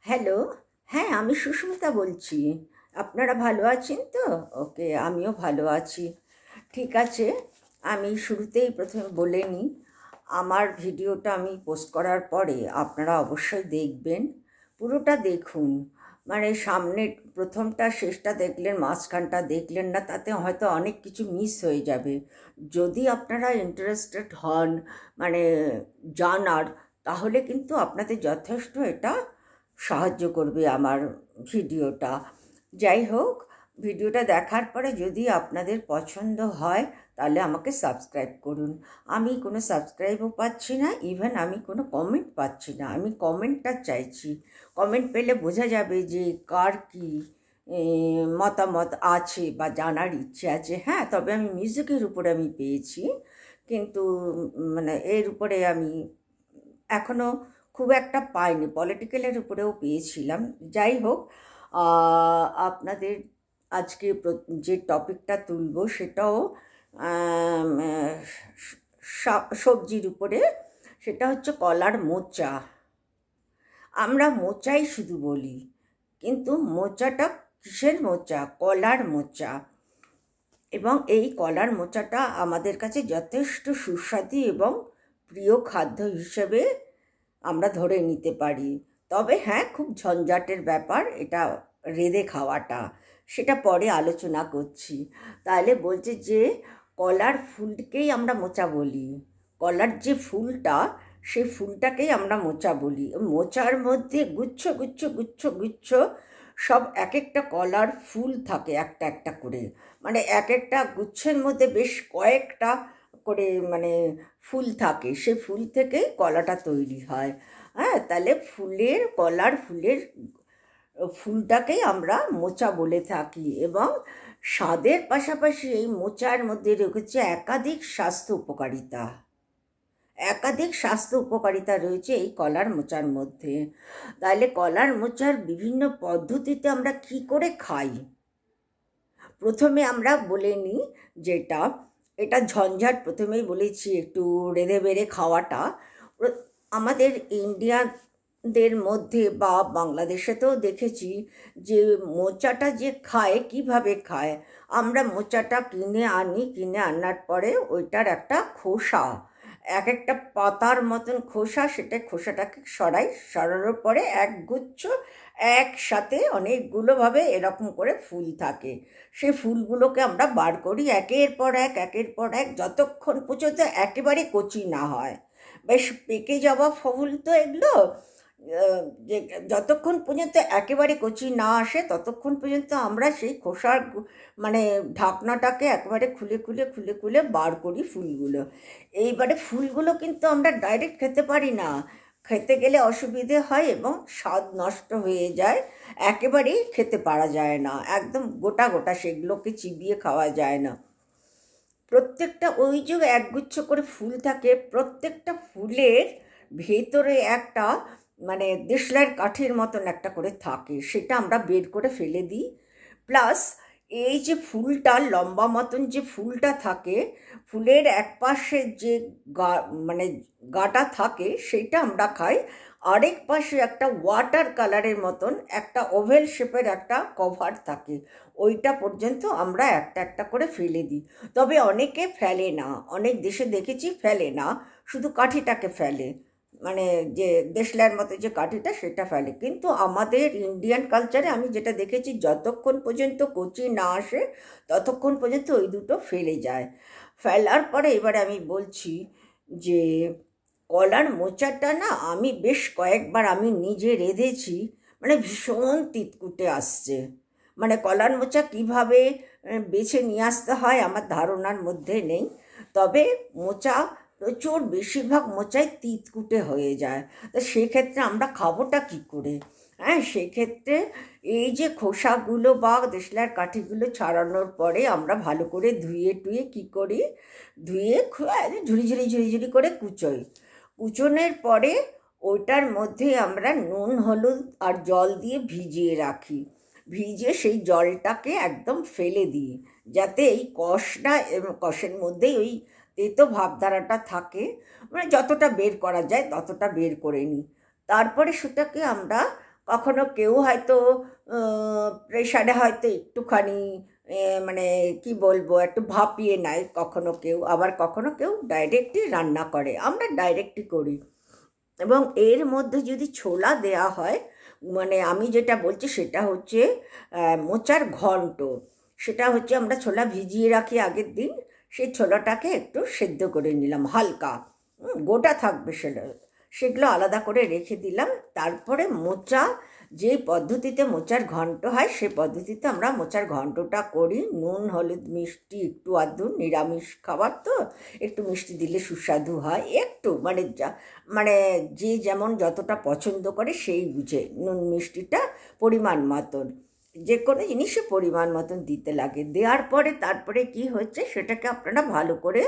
Hello. হ্যাঁ, আমি সুস্মিতা বলছি। আপনারা ভালো আছেন তো? ওকে, আমিও ভালো আছি। ঠিক আছে, আমি শুরুতেই প্রথমে বলে নিই, আমার ভিডিওটা আমি পোস্ট করার পরে আপনারা অবশ্যই দেখবেন, পুরোটা দেখুন। মানে সামনে প্রথমটা শেষটা দেখলেন, মাঝখানটা দেখলেন না, তাতে হয়তো অনেক কিছু মিস হয়ে যাবে। যদি আপনারা ইন্টারেস্টেড হন মানে জানার, তাহলে কিন্তু আপনাদের যথেষ্ট এটা সাহায্য করবে আমার ভিডিওটা। যাই হোক, ভিডিওটা দেখার পরে যদি আপনাদের পছন্দ হয় তাহলে আমাকে সাবস্ক্রাইব করুন। আমি কোনো সাবস্ক্রাইবও পাচ্ছি না, ইভেন আমি কোনো কমেন্ট পাচ্ছি না। আমি কমেন্টটা চাইছি। কমেন্ট পেলে বোঝা যাবে যে কার কী মতামত আছে বা জানার ইচ্ছে আছে। হ্যাঁ, তবে আমি মিউজিকের উপরে আমি পেয়েছি, কিন্তু মানে এর উপরে আমি এখনও খুব একটা পাইনি। পলিটিক্যালের উপরেও পেয়েছিলাম। যাই হোক, আপনাদের আজকে যে টপিকটা তুলব সেটাও আম, সবজির উপরে। সেটা হচ্ছে কলার মোচা। আমরা মোচাই শুধু বলি, কিন্তু মোচাটা কিসের মোচা? কলার মোচা। এবং এই কলার মোচাটা আমাদের কাছে যথেষ্ট সুস্বাদু এবং প্রিয় খাদ্য হিসেবে আমরা ধরে নিতে পারি। তবে হ্যাঁ, খুব ঝঞ্ঝাটের ব্যাপার এটা রেঁধে খাওয়াটা, সেটা পরে আলোচনা করছি। তাহলে বলছে যে কলার ফুলকেই আমরা মোচা বলি। কলার যে ফুলটা, সেই ফুলটাকেই আমরা মোচা বলি। মোচার মধ্যে গুচ্ছ গুচ্ছ গুচ্ছ গুচ্ছ সব এক একটা কলার ফুল থাকে, একটা একটা করে। মানে এক একটা গুচ্ছের মধ্যে বেশ কয়েকটা করে মানে ফুল থাকে। সে ফুল থেকেই কলাটা তৈরি হয়। হ্যাঁ, তাহলে কলার ফুলের ফুলটাকেই আমরা মোচা বলে থাকি। এবং স্বাদের পাশাপাশি এই মোচার মধ্যে রয়েছে একাধিক স্বাস্থ্য উপকারিতা রয়েছে এই কলার মোচার মধ্যে। তাহলে কলার মোচার বিভিন্ন পদ্ধতিতে আমরা কি করে খাই, প্রথমে আমরা বলে নিই। এটা ঝঞ্ঝাট, প্রথমেই বলেছি একটু রেঁধে বেড়ে খাওয়াটা। আমাদের ইন্ডিয়ানদের মধ্যে বা বাংলাদেশেতেও দেখেছি যে মোচাটা যে খায়, কিভাবে খায়। আমরা মোচাটা কিনে আনার পরে ওইটার একটা খোসা, এক একটা পাতার মতন খোসা, খোসাটাকে সরানোর পরে একগুচ্ছ একসাথে অনেকগুলোভাবে এরকম করে ফুল থাকে। সেই ফুলগুলোকে আমরা বার করি একের পর এক, যতক্ষণ পর্যন্ত একেবারে কচি না হয়। বেশ পেকে যাওয়া ফুল তো এগুলো, যে যতক্ষণ পর্যন্ত একেবারে কচি না আসে ততক্ষণ পর্যন্ত আমরা সেই খোসার মানে ঢাকনাটাকে একবারে খুলে বার করি ফুলগুলো। এইবারে ফুলগুলো কিন্তু আমরা ডাইরেক্ট খেতে পারি না, খেতে গেলে অসুবিধে হয় এবং স্বাদ নষ্ট হয়ে যায়। একেবারেই খেতে পারা যায় না, একদম গোটা গোটা সেগুলোকে চিবিয়ে খাওয়া যায় না। প্রত্যেকটা ওই যে একগুচ্ছ করে ফুল থাকে, প্রত্যেকটা ফুলের ভেতরে একটা মানে দেশলাইয়ের কাঠির মতন একটা করে থাকে, সেটা আমরা বের করে ফেলে দিই। প্লাস এই যে ফুলটা লম্বা মতন যে ফুলটা থাকে, ফুলের এক পাশে যে মানে গাটা থাকে সেটা আমরা খাই। আরেক পাশে একটা ওয়াটার কালারের মতন একটা ওভেল শেপের একটা কভার থাকে, ওইটা পর্যন্ত আমরা একটা একটা করে ফেলে দিই। তবে অনেকে ফেলে না, অনেক দেশে দেখেছি ফেলে না, শুধু কাঠিটাকে ফেলে, মানে যে দেশলাইয়ের মতো যে কাঠিটা সেটা ফেলে। কিন্তু আমাদের ইন্ডিয়ান কালচারে আমি যেটা দেখেছি, যতক্ষণ পর্যন্ত কচি না আসে ততক্ষণ পর্যন্ত ওই দুটো ফেলে যায়। ফেলার পরে এবারে আমি বলছি যে কলার মোচাটা না আমি বেশ কয়েকবার আমি নিজে রেঁধেছি, মানে ভীষণ তিতকুটে আসছে। মানে কলার মোচা কীভাবে বেছে নিয়ে আসতে হয় আমার ধারণার মধ্যে নেই, তবে মোচা প্রচুর বেশিরভাগ মোচাই তিতকুটে হয়ে যায়। তো সেক্ষেত্রে আমরা খাবোটা কী করে? হ্যাঁ, সেক্ষেত্রে এই যে খোসাগুলো বা দেশলাইয়ের কাঠিগুলো ছাড়ানোর পরে আমরা ভালো করে ধুয়ে কী করি, ধুয়ে ঝুড়ি করে কুচোনোর পরে ওইটার মধ্যে আমরা নুন হলুদ আর জল দিয়ে ভিজিয়ে রাখি। ভিজে সেই জলটাকে একদম ফেলে দিই, যাতে এই কষটা এবং কষের মধ্যেই ওই তেতো ভাবধারাটা থাকে, মানে যতটা বের করা যায় ততটা বের করে নিই। তারপরে সেটাকে আমরা কখনো কেউ হয়তো প্রেশারে হয়তো একটুখানি মানে কি বলবো, একটু ভাপিয়ে নেয় কখনো কেউ, আবার কখনো কেউ ডাইরেক্টই রান্না করে, আমরা ডাইরেক্টই করি। এবং এর মধ্যে যদি ছোলা দেয়া হয়, মানে আমি যেটা বলছি সেটা হচ্ছে মোচার ঘন্ট। সেটা হচ্ছে আমরা ছোলা ভিজিয়ে রাখি আগের দিন, সেই ছোলাটাকে একটু সেদ্ধ করে নিলাম হালকা, গোটা থাকবে সেগুলো আলাদা করে রেখে দিলাম। তারপরে মোচা, যে পদ্ধতিতে মোচার ঘন্ট হয় সেই পদ্ধতিতে আমরা মোচার ঘন্টটা করি। নুন হলুদ মিষ্টি একটু আধটু, নিরামিষ খাবার তো একটু মিষ্টি দিলে সুস্বাদু হয়, একটু মানে যে যেমন যতটা পছন্দ করে সেই বুঝে নুন মিষ্টিটা পরিমাণ মতন, যে কোনো জিনিসে পরিমাণ মতন দিতে লাগে। দেওয়ার পরে তারপরে কি হচ্ছে সেটাকে আপনারা ভালো করে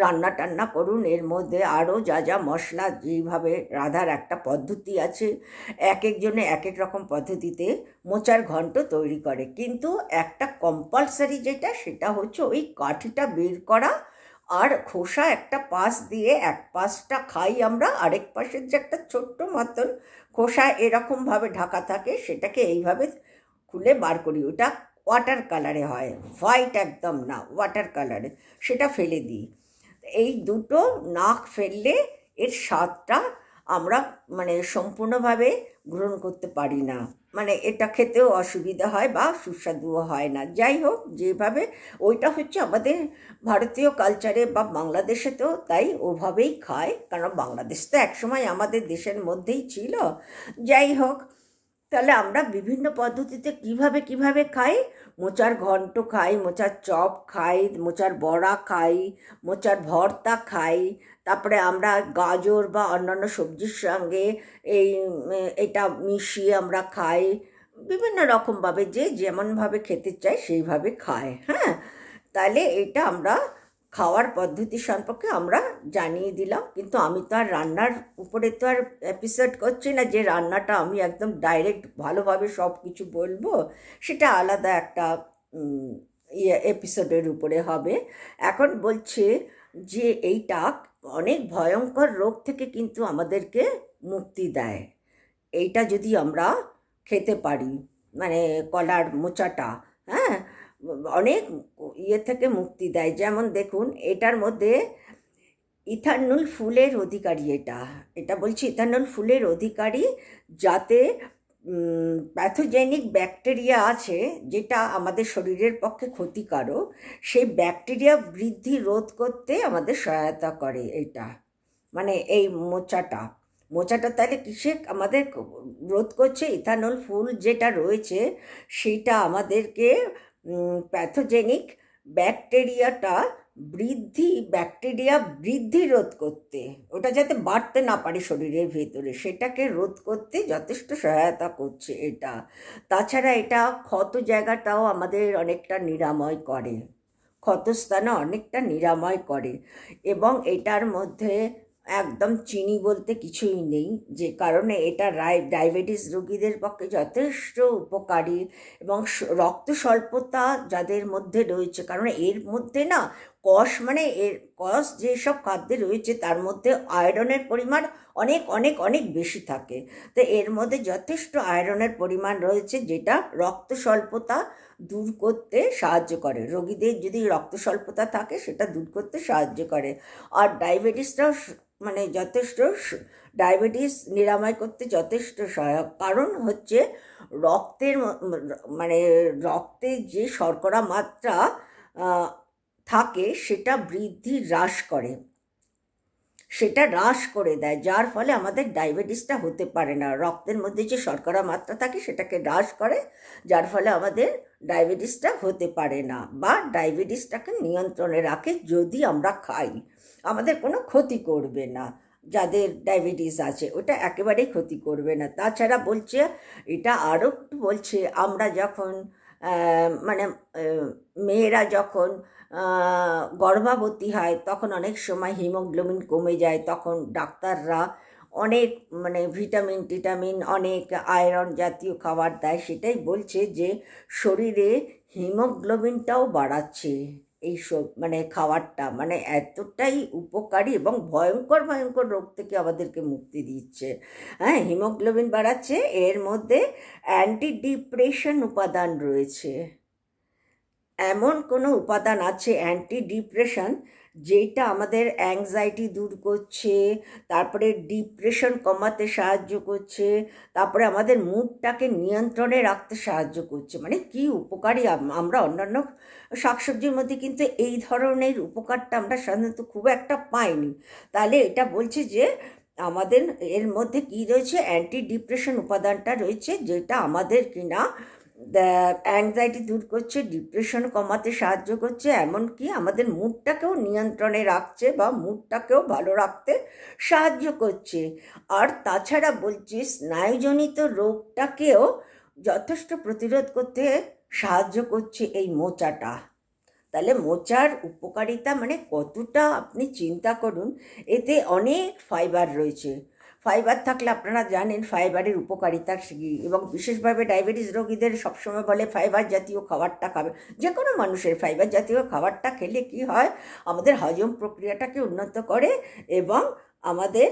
রান্না টান্না করুন। এর মধ্যে আরও যা যা মশলা, যেইভাবে রাঁধার একটা পদ্ধতি আছে, এক একজনে এক এক রকম পদ্ধতিতে মোচার ঘন্ট তৈরি করে, কিন্তু একটা কম্পালসারি যেটা, সেটা হচ্ছে ওই কাঠিটা বের করা আর খোসা একটা পাশ দিয়ে এক পাশটা খাই আমরা, আরেক পাশের যে একটা ছোট্ট মতন খোসা এরকমভাবে ঢাকা থাকে সেটাকে এইভাবে খুলে বার করি। ওটা ওয়াটার কালারে হয়, হোয়াইট একদম না, ওয়াটার কালারে, সেটা ফেলে দিই। এই দুটো না ফেললে এর স্বাদটা আমরা মানে সম্পূর্ণভাবে গ্রহণ করতে পারি না, মানে এটা খেতেও অসুবিধা হয় বা সুস্বাদুও হয় না। যাই হোক, যেভাবে ওইটা হচ্ছে আমাদের ভারতীয় কালচারে বা বাংলাদেশেতেও তাই ওভাবেই খায়, কারণ বাংলাদেশ তো একসময় আমাদের দেশের মধ্যেই ছিল। যাই হোক, তাহলে আমরা বিভিন্ন পদ্ধতিতে কিভাবে কিভাবে খাই, মোচার ঘন্ট খাই, মোচার চপ খাই, মোচার বড়া খাই, মোচার ভর্তা খাই, তারপরে আমরা গাজর বা অন্যান্য সবজির সঙ্গে এটা মিশিয়ে আমরা খাই, বিভিন্ন রকমভাবে যে যেমনভাবে খেতে চায় সেইভাবে খায়। হ্যাঁ, তাহলে এটা আমরা খাওয়ার পদ্ধতি সম্পর্কে আমরা জানিয়ে দিলাম। কিন্তু আমি তো আর রান্নার উপরে তো আর এপিসোড করছি না যে রান্নাটা আমি একদম ডাইরেক্ট ভালোভাবে সব কিছু বলবো, সেটা আলাদা একটা এপিসোডের উপরে হবে। এখন বলছে যে এইটা অনেক ভয়ঙ্কর রোগ থেকে কিন্তু আমাদেরকে মুক্তি দেয়, এইটা যদি আমরা খেতে পারি, মানে কলার মোচাটা। হ্যাঁ, অনেক থেকে মুক্তি দেয়। যেমন দেখুন, এটার মধ্যে ইথানল ফুলের অধিকারী, এটা বলছি ইথানল ফুলের অধিকারী, যাতে প্যাথোজেনিক ব্যাকটেরিয়া আছে যেটা আমাদের শরীরের পক্ষে ক্ষতিকারক, সেই ব্যাকটেরিয়া বৃদ্ধি রোধ করতে আমাদের সহায়তা করে এটা, মানে এই মোচাটা তাহলে কিসে আমাদের রোধ করছে? ইথানল ফুল যেটা রয়েছে সেটা আমাদেরকে প্যাথোজেনিক ব্যাকটেরিয়া বৃদ্ধি রোধ করতে, ওটা যাতে বাড়তে না পারে শরীরের ভেতরে, সেটাকে রোধ করতে যথেষ্ট সহায়তা করছে এটা। তাছাড়া এটা ক্ষত জায়গাটাও আমাদের অনেকটা নিরাময় করে, ক্ষতস্থানে অনেকটা নিরাময় করে। এবং এটার মধ্যে একদম চিনি বলতে কিছুই নেই, যে কারণে এটা ডায়াবেটিস রোগীদের পক্ষে যথেষ্ট উপকারী। এবং রক্ত স্বল্পতা যাদের মধ্যে রয়েছে, কারণ এর মধ্যে না কষ যেসব খাদ্যে রয়েছে তার মধ্যে আয়রনের পরিমাণ অনেক অনেক অনেক বেশি থাকে। তো এর মধ্যে যথেষ্ট আয়রনের পরিমাণ রয়েছে, যেটা রক্ত স্বল্পতা দূর করতে সাহায্য করে। রোগীদের যদি রক্ত স্বল্পতা থাকে সেটা দূর করতে সাহায্য করে। আর ডায়াবেটিসটাও মানে যথেষ্ট, ডায়াবেটিস নিরাময় করতে যথেষ্ট সহায়ক। কারণ হচ্ছে রক্তে যে শর্করা মাত্রা থাকে সেটা হ্রাস করে দেয়, যার ফলে আমাদের ডায়াবেটিসটা হতে পারে না। রক্তের মধ্যে যে শর্করা মাত্রা থাকে সেটাকে হ্রাস করে, যার ফলে আমাদের ডায়াবেটিসটা হতে পারে না, বা ডায়াবেটিসটাকে নিয়ন্ত্রণে রাখে। যদি আমরা খাই আমাদের কোনো ক্ষতি করবে না, যাদের ডায়াবেটিস আছে ওটা একেবারেই ক্ষতি করবে না। তাছাড়া বলছে এটা আরও বলছে, আমরা যখন মেয়েরা যখন গর্ভবতী হয় তখন অনেক সময় হিমোগ্লোবিন কমে যায়, তখন ডাক্তাররা অনেক ভিটামিন অনেক আয়রন জাতীয় খাবার দেয়। সেটাই বলছে যে শরীরে হিমোগ্লোবিনটাও বাড়াচ্ছে এইসব মানে খাবারটা মানে এতটাই উপকারী এবং ভয়ঙ্কর ভয়ঙ্কর রোগ থেকে আমাদেরকে মুক্তি দিচ্ছে। হ্যাঁ, হিমোগ্লোবিন বাড়াচ্ছে, এর মধ্যে অ্যান্টি ডিপ্রেশন উপাদান রয়েছে। এমন কোনো উপাদান আছে অ্যান্টি ডিপ্রেশন যেটা আমাদের অ্যাংজাইটি দূর করছে, তারপরে ডিপ্রেশন কমাতে সাহায্য করছে, তারপরে আমাদের মুডটাকে নিয়ন্ত্রণে রাখতে সাহায্য করছে। মানে কি উপকারী! আমরা অন্যান্য শাকসবজির মধ্যে কিন্তু এই ধরনের উপকারটা আমরা সাধারণত খুব একটা পাইনি। তাহলে এটা বলছে যে আমাদের এর মধ্যে কি রয়েছে, অ্যান্টি ডিপ্রেশন উপাদানটা রয়েছে, যেটা আমাদের কিনা অ্যাংজাইটি দূর করছে, ডিপ্রেশন কমাতে সাহায্য করছে, এমনকি আমাদের মুডটাকেও নিয়ন্ত্রণে রাখছে বা মুডটাকেও ভালো রাখতে সাহায্য করছে। আর তাছাড়া বলছি স্নায়ুজনিত রোগটাকেও যথেষ্ট প্রতিরোধ করতে সাহায্য করছে এই মোচাটা। তাহলে মোচার উপকারিতা মানে কতটা আপনি চিন্তা করুন। এতে অনেক ফাইবার রয়েছে। ফাইবার থাকলে আপনারা জানেন ফাইবারের উপকারিতা কী, এবং বিশেষভাবে ডায়াবেটিস রোগীদের সবসময় বলে ফাইবার জাতীয় খাবারটা খাবে। যে কোনো মানুষের ফাইবার জাতীয় খাবারটা খেলে কি হয়, আমাদের হজম প্রক্রিয়াটাকে উন্নত করে এবং আমাদের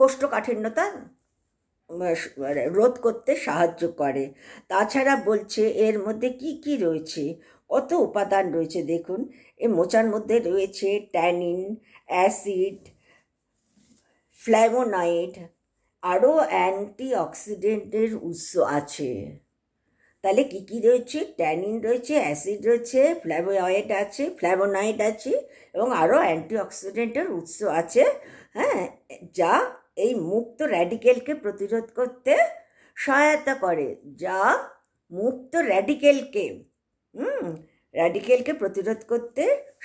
কোষ্ঠকাঠিন্যতা রোধ করতে সাহায্য করে। তাছাড়া বলছে এর মধ্যে কি কি রয়েছে, কত উপাদান রয়েছে দেখুন। এই মোচার মধ্যে রয়েছে ট্যানিন, অ্যাসিড, ফ্ল্যাভোনয়েড, আরও অ্যান্টিঅক্সিডেন্টের উৎস আছে। তাহলে কি কি রয়েছে, ট্যানিন রয়েছে, অ্যাসিড রয়েছে, ফ্ল্যাভোনয়েড আছে এবং আরও অ্যান্টিঅক্সিডেন্টের উৎস আছে। হ্যাঁ, যা এই মুক্ত র্যাডিক্যালকে প্রতিরোধ করতে সহায়তা করে, যা মুক্ত র্যাডিক্যালকে প্রতিরোধ করতে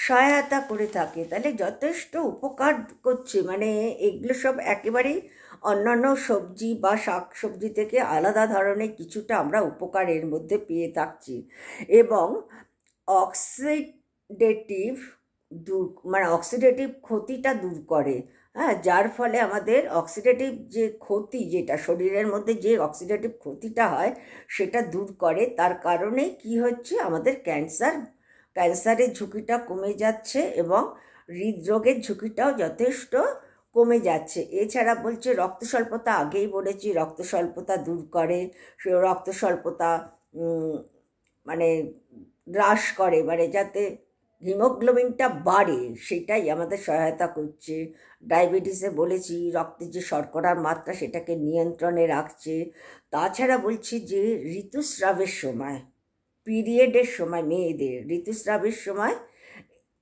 সহায়তা করে থাকে। তাহলে যথেষ্ট উপকার করছে। মানে এগুলো সব একেবারেই অন্যান্য সবজি বা শাক সবজি থেকে আলাদা ধরনের কিছুটা আমরা উপকার এর মধ্যে পেয়ে থাকছি। এবং অক্সিডেটিভ ক্ষতিটা দূর করে। হ্যাঁ, যার ফলে আমাদের অক্সিডেটিভ যে ক্ষতি, যেটা শরীরের মধ্যে যে অক্সিডেটিভ ক্ষতিটা হয় সেটা দূর করে। তার কারণে কি হচ্ছে, আমাদের ক্যান্সারের ঝুঁকিটা কমে যাচ্ছে এবং হৃদরোগের ঝুঁকিটাও যথেষ্ট কমে যাচ্ছে। এছাড়া বলছে রক্ত স্বল্পতা, আগেই বলেছি রক্ত স্বল্পতা দূর করে। রক্ত স্বল্পতা মানে হ্রাস করে, মানে যাতে হিমোগ্লোবিনটা বাড়ে সেটাই আমাদের সহায়তা করছে। ডায়াবেটিসে বলেছি রক্তের যে শর্করার মাত্রা সেটাকে নিয়ন্ত্রণে রাখছে। তাছাড়া বলছি যে ঋতুস্রাবের সময়, পিরিয়ডের সময়, মেয়েদের ঋতুস্রাবের সময়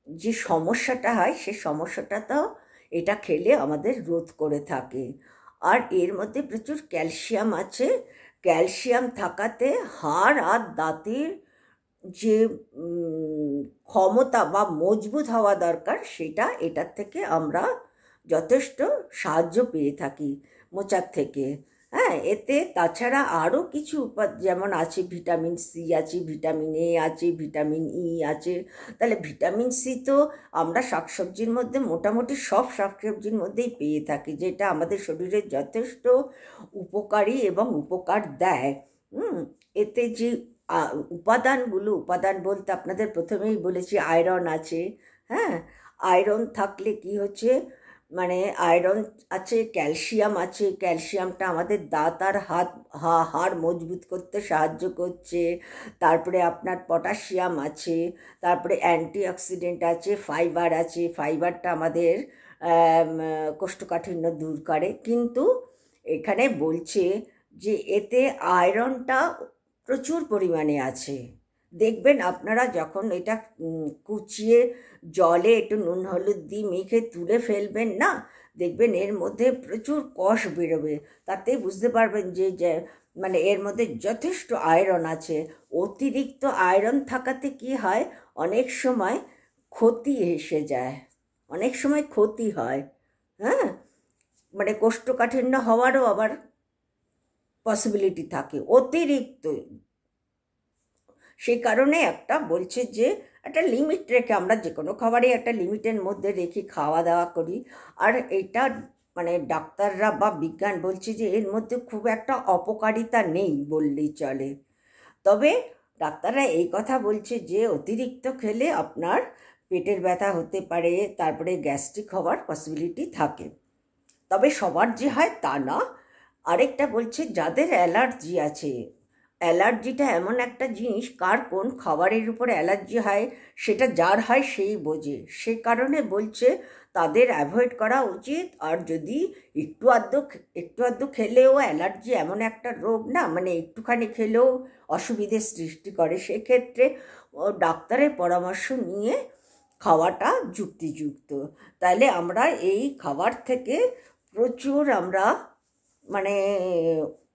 যে সমস্যাটা হয় সে সমস্যাটাতেও এটা খেলে আমাদের রোধ করে থাকে। আর এর মধ্যে প্রচুর ক্যালসিয়াম আছে। ক্যালসিয়াম থাকাতে হাড় আর দাঁতের যে ক্ষমতা বা মজবুত হওয়া দরকার সেটা এটার থেকে আমরা যথেষ্ট সাহায্য পেয়ে থাকি মোচার থেকে। হ্যাঁ, এতে তাছাড়া আরও কিছু যেমন আছে ভিটামিন সি আছে, ভিটামিন এ আছে, ভিটামিন ই আছে। তাহলে ভিটামিন সি তো আমরা শাকসবজির মধ্যে মোটামুটি সব শাকসবজির মধ্যেই পেয়ে থাকি, যেটা আমাদের শরীরের যথেষ্ট উপকারী এবং উপকার দেয়। এতে যে উপাদান বলতে আপনাদের প্রথমেই বলেছি আয়রন আছে। হ্যাঁ, আয়রন থাকলে কি হচ্ছে, মানে আয়রন আছে, ক্যালসিয়াম আছে। ক্যালসিয়ামটা আমাদের দাঁত আর হাড় মজবুত করতে সাহায্য করছে। তারপরে আপনার পটাশিয়াম আছে, তারপরে অ্যান্টিঅক্সিডেন্ট আছে, ফাইবার আছে। ফাইবারটা আমাদের কোষ্ঠকাঠিন্য দূর করে। কিন্তু এখানে বলছে যে এতে আয়রনটা প্রচুর পরিমাণে আছে। দেখবেন আপনারা যখন এটা কুচিয়ে জলে একটু নুন হলুদ দিয়ে মেখে তুলে ফেলবেন না, দেখবেন এর মধ্যে প্রচুর কষ বেরোবে। তাতেই বুঝতে পারবেন যে মানে এর মধ্যে যথেষ্ট আয়রন আছে। অতিরিক্ত আয়রন থাকাতে কি হয়, অনেক সময় ক্ষতি এসে যায়, অনেক সময় ক্ষতি হয়। হ্যাঁ, মানে কোষ্ঠকাঠিন্য হওয়ারও আবার পসিবিলিটি থাকে অতিরিক্ত। সেই কারণে একটা বলছে যে একটা লিমিট রেখে আমরা যে কোনো খাবারই একটা লিমিটের মধ্যে রেখে খাওয়া দাওয়া করি। আর এটা মানে ডাক্তাররা বা বিজ্ঞান বলছে যে এর মধ্যে খুব একটা অপকারিতা নেই বললেই চলে। তবে ডাক্তাররা এই কথা বলছে যে অতিরিক্ত খেলে আপনার পেটের ব্যথা হতে পারে, তারপরে গ্যাস্ট্রিক হওয়ার পসিবিলিটি থাকে। তবে সবার যে হয় তা না। আরেকটা বলছে যাদের অ্যালার্জি আছে, অ্যালার্জিটা এমন একটা জিনিস, কার কোন খাবারের উপর অ্যালার্জি হয় সেটা যার হয় সেই বোঝে, সে কারণে বলছে তাদের অ্যাভয়েড করা উচিত। আর যদি একটু আধটু খেলেও, অ্যালার্জি এমন একটা রোগ না, মানে একটুখানি খেলেও অসুবিধের সৃষ্টি করে, সেক্ষেত্রে ডাক্তারের পরামর্শ নিয়ে খাওয়াটা যুক্তিযুক্ত। তাহলে আমরা এই খাবার থেকে প্রচুর আমরা মানে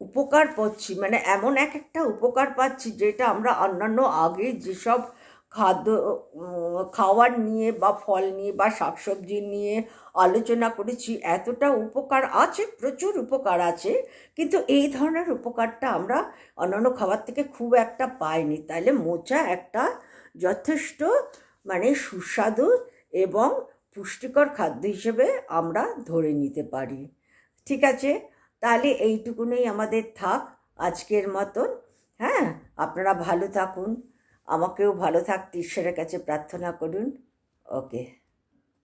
উপকার পাচ্ছি, মানে এমন একটা উপকার পাচ্ছি যেটা আমরা অন্যান্য আগে যেসব খাদ্য খাওয়ার নিয়ে বা ফল নিয়ে বা শাকসবজি নিয়ে আলোচনা করেছি, এতটা উপকার আছে, প্রচুর উপকার আছে, কিন্তু এই ধরনের উপকারটা আমরা অন্যান্য খাবার থেকে খুব একটা পাইনি। তাহলে মোচা একটা যথেষ্ট মানে সুস্বাদু এবং পুষ্টিকর খাদ্য হিসেবে আমরা ধরে নিতে পারি। ঠিক আছে, তাহলে এইটুকুনই আমাদের থাক আজকের মতন। হ্যাঁ, আপনারা ভালো থাকুন, আমাকেও ভালো থাকতে ঈশ্বরের কাছে প্রার্থনা করুন। ওকে।